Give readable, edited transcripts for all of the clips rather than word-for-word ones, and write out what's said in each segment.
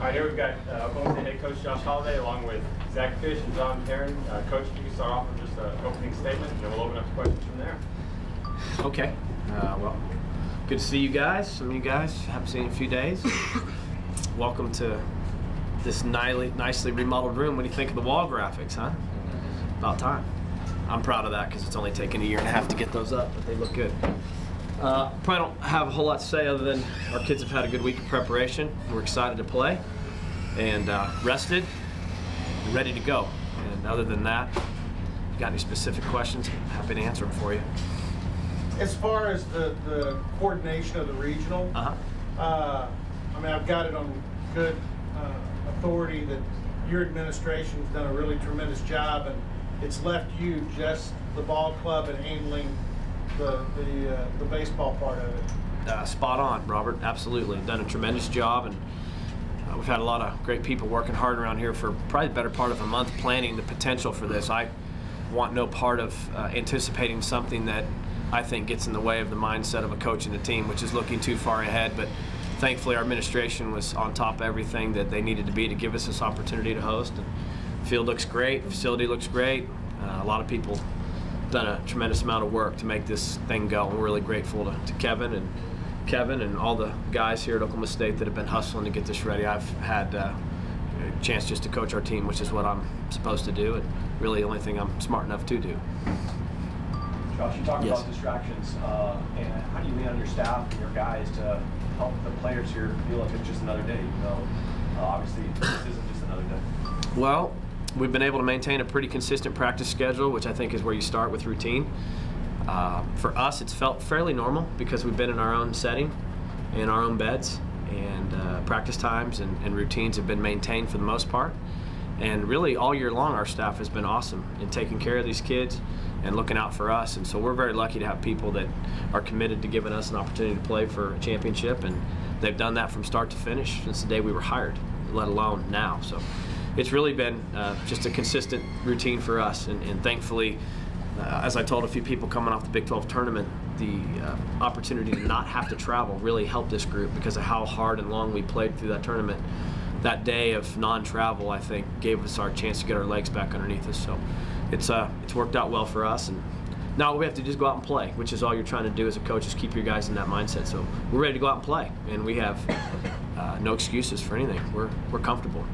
right, here we've got Oklahoma State head coach Josh Holliday along with Zach Fish and John Perrin. Coach, if you can start off with just an opening statement, and then we'll open up to questions from there. Okay. Well, good to see you guys. Some of you guys haven't seen in a few days. Welcome to this nicely remodeled room. What do you think of the wall graphics, huh? About time. I'm proud of that because it's only taken a year and a half to get those up, but they look good. Probably don't have a whole lot to say other than our kids have had a good week of preparation. We're excited to play and rested and ready to go. And other than that, if you got any specific questions, I'm happy to answer them for you. As far as the coordination of the regional, I mean, I've got it on good authority that your administration's done a really tremendous job, and it's left you just the ball club and handling the baseball part of it. Spot on, Robert. Absolutely. Done a tremendous job, and we've had a lot of great people working hard around here for probably the better part of a month planning the potential for this. I want no part of anticipating something that I think gets in the way of the mindset of a coach and a team, which is looking too far ahead. But thankfully, our administration was on top of everything that they needed to be to give us this opportunity to host. And the field looks great, the facility looks great. A lot of people done a tremendous amount of work to make this thing go. We're really grateful to Kevin and all the guys here at Oklahoma State that have been hustling to get this ready. I've had a chance just to coach our team, which is what I'm supposed to do, and really the only thing I'm smart enough to do. Josh, you talked about distractions, and how do you lean on your staff and your guys to help the players here feel like it's just another day? You know, obviously this isn't just another day. Well, we've been able to maintain a pretty consistent practice schedule, which I think is where you start with routine. For us, it's felt fairly normal because we've been in our own setting, in our own beds, and practice times and routines have been maintained for the most part. And really, all year long, our staff has been awesome in taking care of these kids and looking out for us. And so we're very lucky to have people that are committed to giving us an opportunity to play for a championship, and they've done that from start to finish since the day we were hired, let alone now. So it's really been just a consistent routine for us, and thankfully, as I told a few people coming off the Big 12 tournament, the opportunity to not have to travel really helped this group because of how hard and long we played through that tournament. That day of non-travel, I think, gave us our chance to get our legs back underneath us. So it's worked out well for us, and now we have to just go out and play, which is all you're trying to do as a coach, is keep your guys in that mindset. So we're ready to go out and play, and we have no excuses for anything. We're comfortable.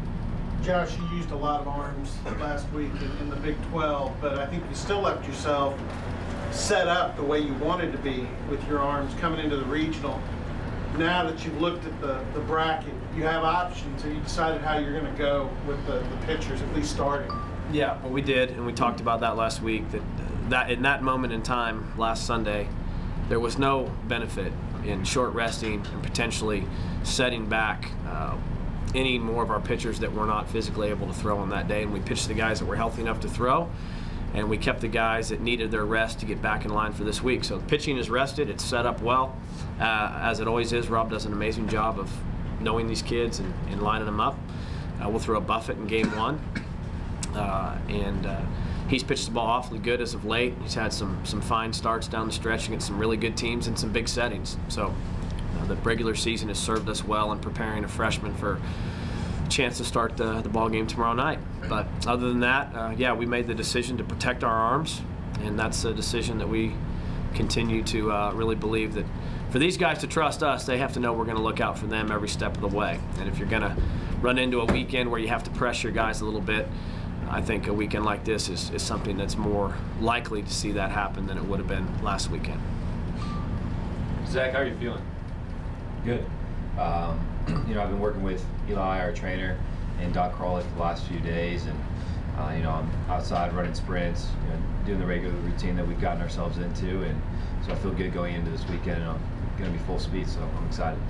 Josh, you used a lot of arms last week in the Big 12, but I think you still left yourself set up the way you wanted to be with your arms coming into the regional. Now that you've looked at the bracket, you have options, and you decided how you're going to go with the pitchers, at least starting. Yeah, well, we did, and we talked about that last week, that in that moment in time last Sunday, there was no benefit in short resting and potentially setting back any more of our pitchers that were not physically able to throw on that day. And we pitched the guys that were healthy enough to throw, and we kept the guys that needed their rest to get back in line for this week. So the pitching is rested, it's set up well, as it always is. Rob does an amazing job of knowing these kids and lining them up. We'll throw a Buffett in game one, and he's pitched the ball awfully good as of late. He's had some fine starts down the stretch against some really good teams in some big settings. So the regular season has served us well in preparing a freshman for a chance to start the ball game tomorrow night. But other than that, yeah, we made the decision to protect our arms, and that's a decision that we continue to really believe that for these guys to trust us, they have to know we're going to look out for them every step of the way. And if you're going to run into a weekend where you have to press your guys a little bit, I think a weekend like this is something that's more likely to see that happen than it would have been last weekend. Zach, how are you feeling? Good. You know, I've been working with Eli, our trainer, and Doc Crawley for the last few days, and you know, I'm outside running sprints, you know, doing the regular routine that we've gotten ourselves into, and so I feel good going into this weekend, and I'm going to be full speed, so I'm excited.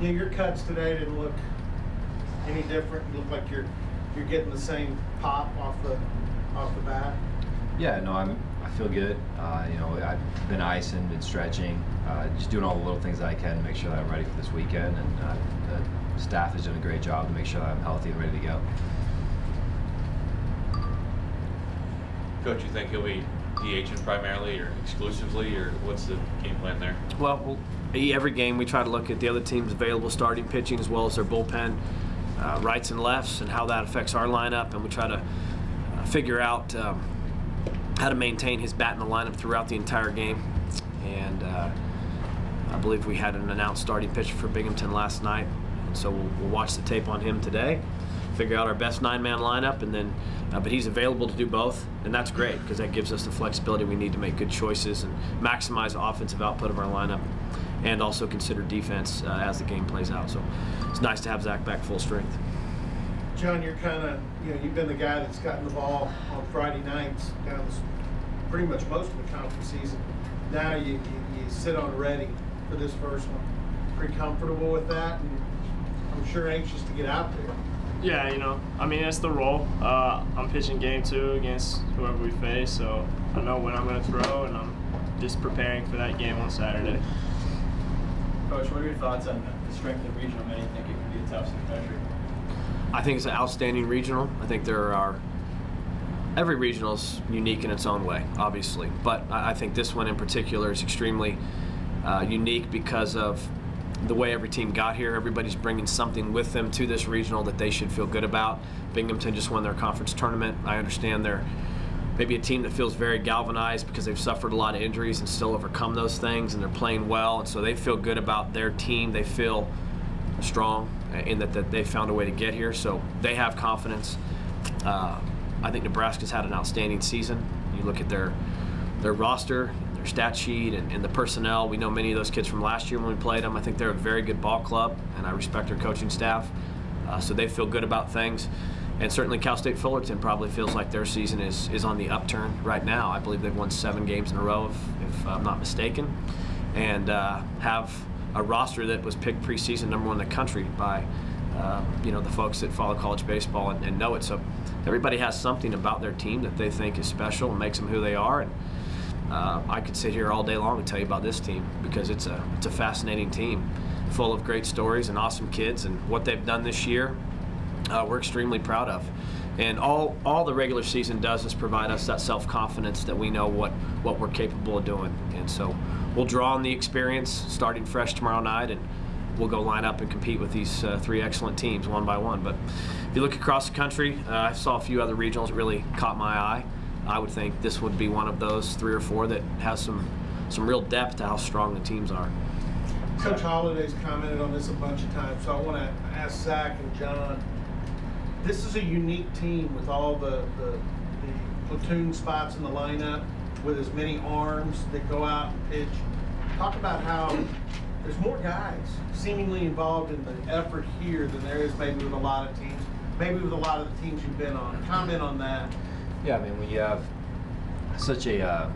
Yeah, your cuts today didn't look any different. You look like you're getting the same pop off the bat. Yeah, no, I feel good. You know, I've been icing, been stretching, just doing all the little things that I can to make sure that I'm ready for this weekend, and the staff has done a great job to make sure that I'm healthy and ready to go. Coach, you think he'll be DHing primarily or exclusively, or what's the game plan there? Well, every game we try to look at the other team's available starting pitching as well as their bullpen. rights and lefts and how that affects our lineup, and we try to figure out how to maintain his bat in the lineup throughout the entire game. And I believe we had an announced starting pitcher for Binghamton last night, and so we'll watch the tape on him today, figure out our best 9-man lineup, and then but he's available to do both, and that's great because that gives us the flexibility we need to make good choices and maximize the offensive output of our lineup, and also consider defense as the game plays out. So it's nice to have Zach back full strength. John, you're kind of, you've been the guy that's gotten the ball on Friday nights down pretty much most of the conference season. Now you sit on ready for this first one. Pretty comfortable with that, and I'm sure anxious to get out there. Yeah, I mean, that's the role. I'm pitching game 2 against whoever we face, so I know when I'm going to throw, and I'm just preparing for that game on Saturday. Coach, what are your thoughts on the strength of the regional? Many think it could be the toughest in the country. I think it's an outstanding regional. I think every regional is unique in its own way, obviously, but I think this one in particular is extremely unique because of the way every team got here. Everybody's bringing something with them to this regional that they should feel good about. Binghamton just won their conference tournament. I understand they're maybe a team that feels very galvanized because they've suffered a lot of injuries and still overcome those things, and they're playing well, and so they feel good about their team. They feel strong in that they found a way to get here, so they have confidence. I think Nebraska's had an outstanding season. You look at their roster, their stat sheet, and the personnel. We know many of those kids from last year when we played them. I think they're a very good ball club, and I respect their coaching staff. So they feel good about things. And certainly Cal State Fullerton probably feels like their season is on the upturn right now. I believe they've won 7 games in a row, if I'm not mistaken, and have a roster that was picked preseason #1 in the country by the folks that follow college baseball and know it. So everybody has something about their team that they think is special and makes them who they are. And I could sit here all day long and tell you about this team because it's a fascinating team, full of great stories and awesome kids, and what they've done this year we're extremely proud of. And all the regular season does is provide us that self-confidence that we know what we're capable of doing. And so we'll draw on the experience starting fresh tomorrow night, and we'll go line up and compete with these 3 excellent teams one by one. But if you look across the country, I saw a few other regionals that really caught my eye. I would think this would be one of those 3 or 4 that has some real depth to how strong the teams are. Coach Holliday's commented on this a bunch of times, so I want to ask Zach and John. This is a unique team with all the platoon spots in the lineup, with as many arms that go out and pitch. Talk about how there's more guys seemingly involved in the effort here than there is maybe with a lot of teams, maybe with a lot of the teams you've been on. Comment on that. Yeah, I mean, when you have such a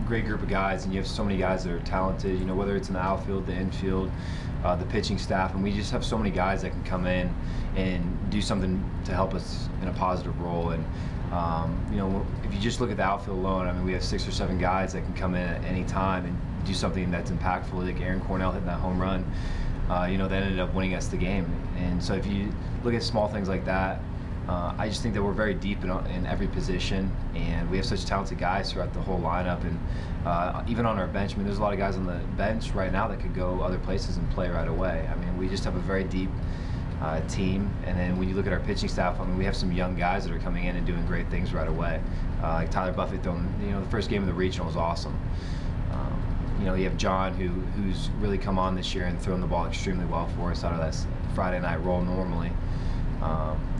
great group of guys and you have so many guys that are talented, whether it's in the outfield, the infield, the pitching staff, and we just have so many guys that can come in and do something to help us in a positive role. And if you just look at the outfield alone, I mean, we have 6 or 7 guys that can come in at any time and do something that's impactful, like Aaron Cornell hitting that home run, that ended up winning us the game. And so if you look at small things like that, I just think that we're very deep in every position, and we have such talented guys throughout the whole lineup. And even on our bench, I mean, there's a lot of guys on the bench right now that could go other places and play right away. I mean, we just have a very deep team. And then when you look at our pitching staff, I mean, we have some young guys that are coming in and doing great things right away. Like Tyler Buffett throwing, the first game of the regional was awesome. You have John, who's really come on this year and thrown the ball extremely well for us out of that Friday night role normally.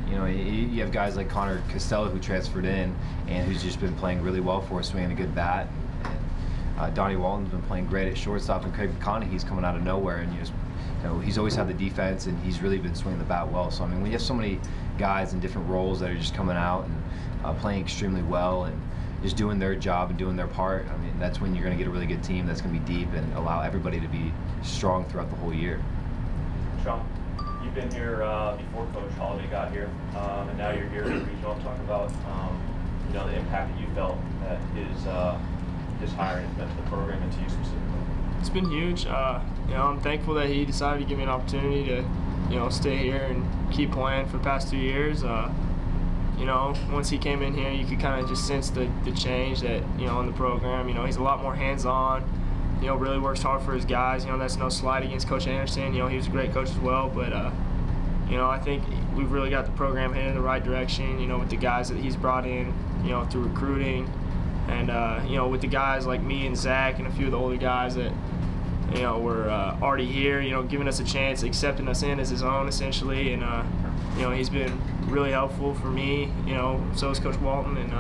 You have guys like Connor Costello, who transferred in and who's just been playing really well for us, swinging a good bat. And Donnie Walton's been playing great at shortstop, and Craig McConaughey's coming out of nowhere, and he's always had the defense, and he's really been swinging the bat well. So I mean, we have so many guys in different roles that are just coming out and playing extremely well and just doing their job and doing their part. I mean, that's when you're going to get a really good team that's going to be deep and allow everybody to be strong throughout the whole year. Sean, you've been here before Coach Holliday got here, and now you're here at the regional. Talk about the impact that you felt that his hiring has meant to the program and to you specifically. It's been huge. I'm thankful that he decided to give me an opportunity to stay here and keep playing for the past 2 years. Once he came in here, you could kind of just sense the change that in the program. He's a lot more hands-on. Really works hard for his guys. That's no slight against Coach Anderson. He was a great coach as well, but you know, I think we've really got the program headed in the right direction, you know, with the guys that he's brought in, you know, through recruiting. And, you know, with the guys like me and Zach and a few of the older guys that, you know, were already here, you know, giving us a chance, accepting us in as his own, essentially. And, you know, he's been really helpful for me, you know, so is Coach Walton. And,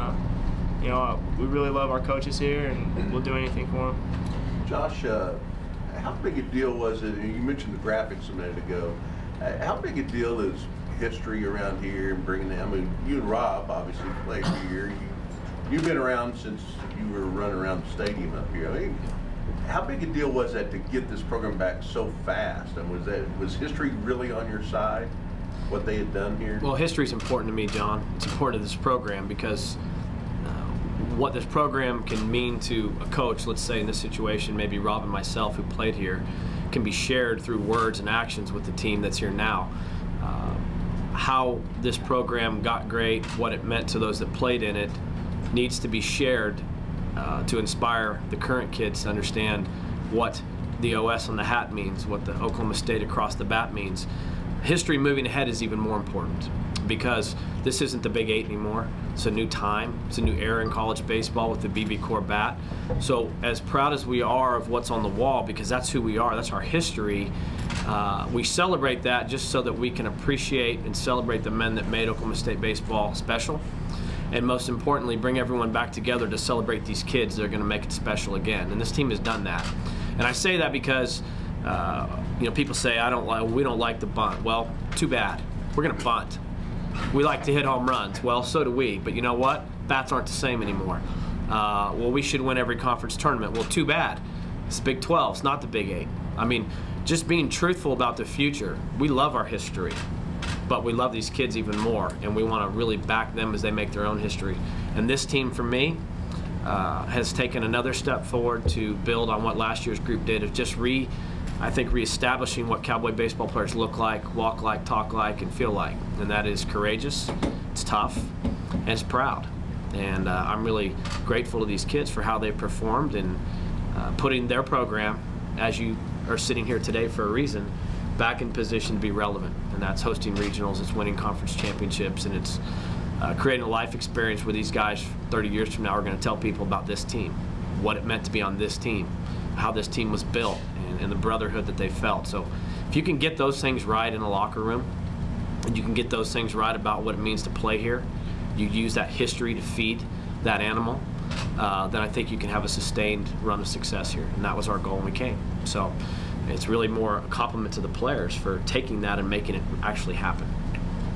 you know, we really love our coaches here, and we'll do anything for them. Josh, how big a deal was it? You mentioned the graphics a minute ago. How big a deal is history around here and bringing them? I mean, you and Rob obviously played here. You've been around since you were running around the stadium up here. I mean, how big a deal was that to get this program back so fast? And was history really on your side, what they had done here? Well, history is important to me, John. It's important to this program because what this program can mean to a coach, let's say in this situation, maybe Rob and myself who played here, can be shared through words and actions with the team that's here now. How this program got great, what it meant to those that played in it, needs to be shared to inspire the current kids to understand what the OS on the hat means, what the Oklahoma State across the bat means. History moving ahead is even more important because this isn't the Big 8 anymore. It's a new time. It's a new era in college baseball with the BB Core bat. So as proud as we are of what's on the wall, because that's who we are, that's our history, we celebrate that just so that we can appreciate and celebrate the men that made Oklahoma State baseball special. And most importantly, bring everyone back together to celebrate these kids that are going to make it special again. And this team has done that. And I say that because you know, people say we don't like the bunt. Well, too bad. We're going to bunt. We like to hit home runs. Well, so do we. But you know what? Bats aren't the same anymore. Well, we should win every conference tournament. Well, too bad. It's Big 12. It's not the Big 8. I mean, just being truthful about the future. We love our history, but we love these kids even more, and we want to really back them as they make their own history. And this team, for me, has taken another step forward to build on what last year's group did of just I think reestablishing what Cowboy baseball players look like, walk like, talk like, and feel like. And that is courageous, it's tough, and it's proud. And I'm really grateful to these kids for how they've performed and putting their program, as you are sitting here today for a reason, back in position to be relevant. And that's hosting regionals, it's winning conference championships, and it's creating a life experience where these guys 30 years from now are going to tell people about this team, what it meant to be on this team, how this team was built, and the brotherhood that they felt. So if you can get those things right in a locker room, and you can get those things right about what it means to play here, you use that history to feed that animal, then I think you can have a sustained run of success here. And that was our goal when we came. So it's really more a compliment to the players for taking that and making it actually happen.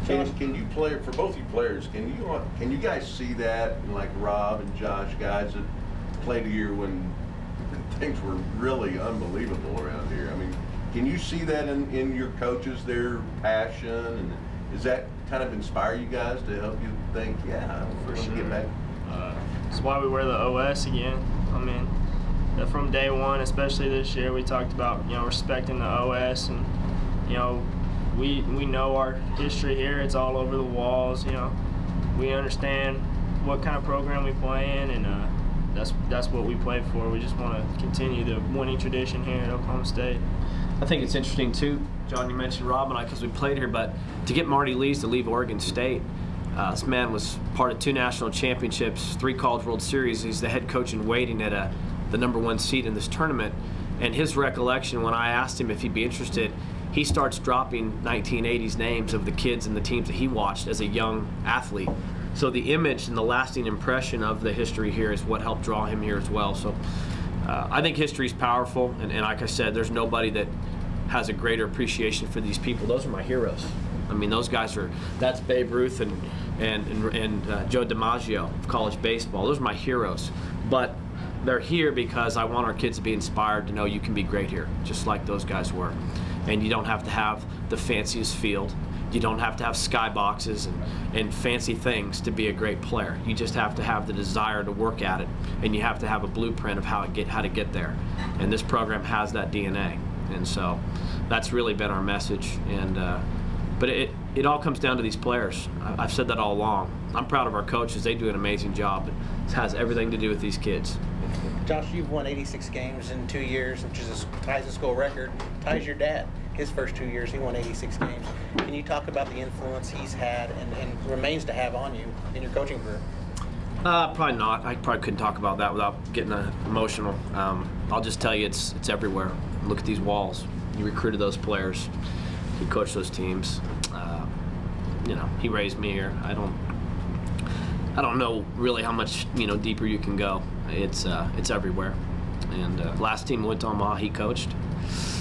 Can you play, for both you players, can you guys see that in like Rob and Josh, guys that played here when things were really unbelievable around here? I mean, can you see that in your coaches, their passion, and does that kind of inspire you guys to help you think, yeah, for sure, get back? That's why we wear the OS again. I mean, from day one, especially this year, we talked about, you know, respecting the OS, and, you know, we know our history here. It's all over the walls. You know, we understand what kind of program we play in, and that's what we play for. We just want to continue the winning tradition here at Oklahoma State. I think it's interesting too, John, you mentioned Rob and I because we played here, but to get Marty Lees to leave Oregon State, this man was part of 2 national championships, 3 College World Series. He's the head coach in waiting at the #1 seed in this tournament. And his recollection, when I asked him if he'd be interested, he starts dropping 1980s names of the kids and the teams that he watched as a young athlete. So the image and the lasting impression of the history here is what helped draw him here as well. So I think history is powerful, and like I said, there's nobody that has a greater appreciation for these people. Those are my heroes. I mean, those guys that's Babe Ruth and Joe DiMaggio of college baseball. Those are my heroes. But they're here because I want our kids to be inspired to know you can be great here, just like those guys were. And you don't have to have the fanciest field. You don't have to have skyboxes and fancy things to be a great player. You just have to have the desire to work at it, and you have to have a blueprint of how to get there. And this program has that DNA. And so that's really been our message. And but it all comes down to these players. I've said that all along. I'm proud of our coaches. They do an amazing job. It has everything to do with these kids. Josh, you've won 86 games in 2 years, which ties the school record, ties your dad. his first 2 years, he won 86 games. Can you talk about the influence he's had and remains to have on you in your coaching career? Probably not. I probably couldn't talk about that without getting emotional. I'll just tell you, it's everywhere. Look at these walls. He recruited those players. He coached those teams. You know, he raised me here. I don't know really how much deeper you can go. It's everywhere. And last team went to Omaha, he coached.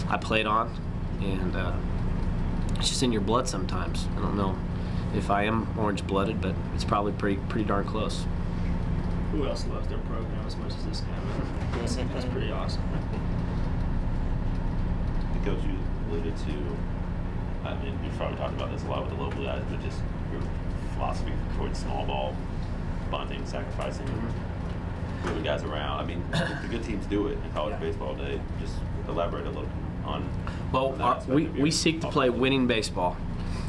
I played on, and it's just in your blood sometimes. I don't know if I am orange-blooded, but it's probably pretty darn close. Who else loves their program as much as this guy? That's pretty awesome. Coach, you alluded to, I mean, you've probably talked about this a lot with the local guys, but just your philosophy towards small ball, bunting, sacrificing, moving guys around. I mean, the good teams do it in college baseball. They just elaborate a little on. Well, we seek to play winning baseball.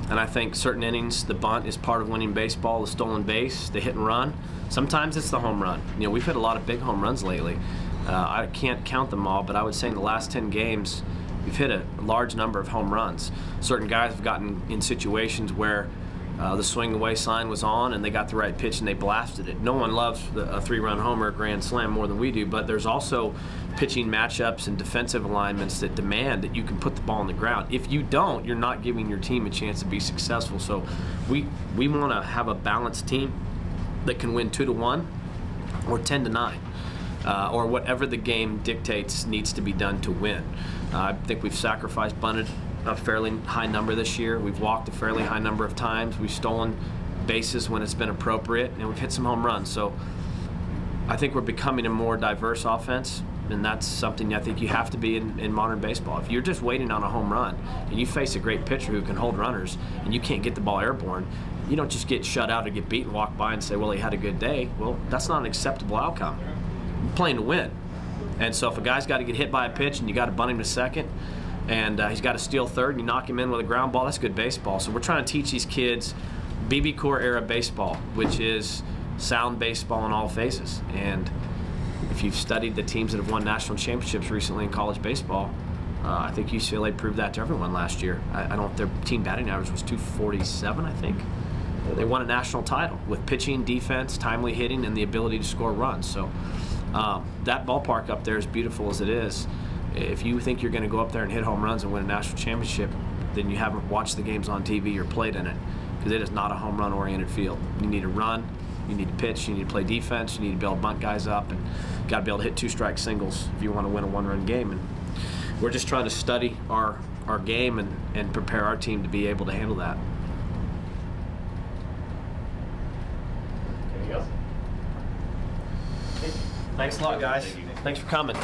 And I think certain innings, the bunt is part of winning baseball, the stolen base, the hit and run. Sometimes it's the home run. You know, we've hit a lot of big home runs lately. I can't count them all, but I would say in the last 10 games, we've hit a large number of home runs. Certain guys have gotten in situations where the swing away sign was on and they got the right pitch and they blasted it. No one loves a 3-run homer or grand slam more than we do, but there's also pitching matchups and defensive alignments that demand that you can put the ball on the ground. If you don't, you're not giving your team a chance to be successful. So we want to have a balanced team that can win 2-1 or 10-9. Or whatever the game dictates needs to be done to win. I think we've sacrificed bunted a fairly high number this year. We've walked a fairly high number of times. We've stolen bases when it's been appropriate, and we've hit some home runs. So I think we're becoming a more diverse offense, and that's something I think you have to be in modern baseball. If you're just waiting on a home run and you face a great pitcher who can hold runners and you can't get the ball airborne, you don't just get shut out or get beat and walk by and say, well, he had a good day. Well, that's not an acceptable outcome. You're playing to win. And so if a guy's got to get hit by a pitch and you got to bunt him to second, and he's got to steal third and you knock him in with a ground ball, that's good baseball. So we're trying to teach these kids BB Core era baseball, which is sound baseball in all phases. And if you've studied the teams that have won national championships recently in college baseball, I think UCLA proved that to everyone last year. I don't know if their team batting average was 247, I think. They won a national title with pitching, defense, timely hitting, and the ability to score runs. So that ballpark up there, as beautiful as it is, if you think you're going to go up there and hit home runs and win a national championship, then you haven't watched the games on TV or played in it, because it is not a home run oriented field. You need to run, you need to pitch, you need to play defense, you need to be able to bunt guys up, and you got to be able to hit 2-strike singles if you want to win a 1-run game. And we're just trying to study our game and prepare our team to be able to handle that. Anything else? Thanks a lot, guys. Thanks for coming.